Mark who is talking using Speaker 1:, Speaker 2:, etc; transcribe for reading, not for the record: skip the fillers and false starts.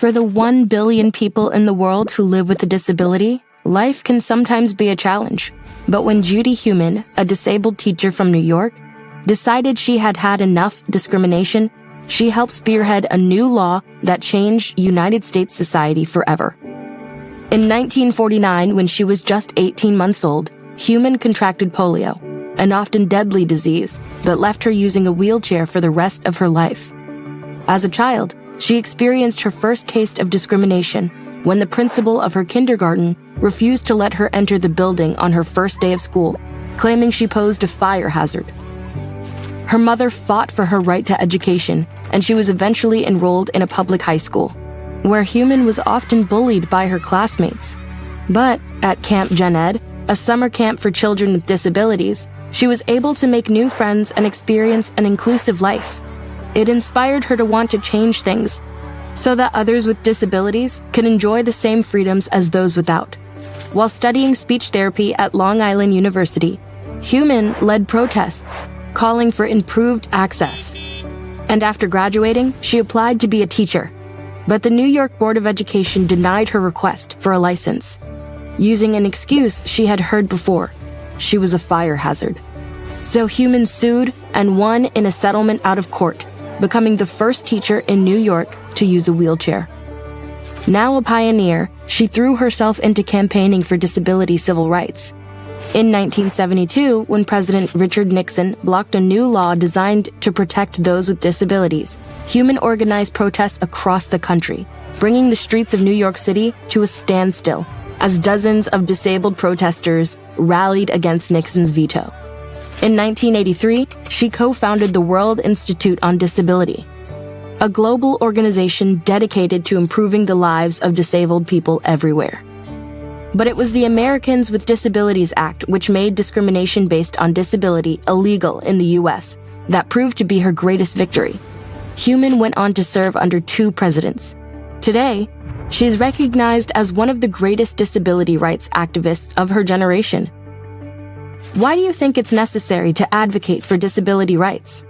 Speaker 1: For the 1 billion people in the world who live with a disability, life can sometimes be a challenge. But when Judy Heumann, a disabled teacher from New York, decided she had had enough discrimination, she helped spearhead a new law that changed United States society forever. In 1949, when she was just 18 months old, Heumann contracted polio, an often deadly disease that left her using a wheelchair for the rest of her life. As a child, she experienced her first taste of discrimination when the principal of her kindergarten refused to let her enter the building on her first day of school, claiming she posed a fire hazard. Her mother fought for her right to education, and she was eventually enrolled in a public high school, where Heumann was often bullied by her classmates. But at Camp Gen Ed, a summer camp for children with disabilities, she was able to make new friends and experience an inclusive life. It inspired her to want to change things so that others with disabilities can enjoy the same freedoms as those without. While studying speech therapy at Long Island University, Heumann led protests calling for improved access. And after graduating, she applied to be a teacher. But the New York Board of Education denied her request for a license, using an excuse she had heard before: she was a fire hazard. So Heumann sued and won in a settlement out of court, becoming the first teacher in New York to use a wheelchair. Now a pioneer, she threw herself into campaigning for disability civil rights. In 1972, when President Richard Nixon blocked a new law designed to protect those with disabilities, Heumann organized protests across the country, bringing the streets of New York City to a standstill as dozens of disabled protesters rallied against Nixon's veto. In 1983, she co-founded the World Institute on Disability, a global organization dedicated to improving the lives of disabled people everywhere. But it was the Americans with Disabilities Act which made discrimination based on disability illegal in the U.S. that proved to be her greatest victory. Heumann went on to serve under 2 presidents. Today, she is recognized as one of the greatest disability rights activists of her generation. Why do you think it's necessary to advocate for disability rights?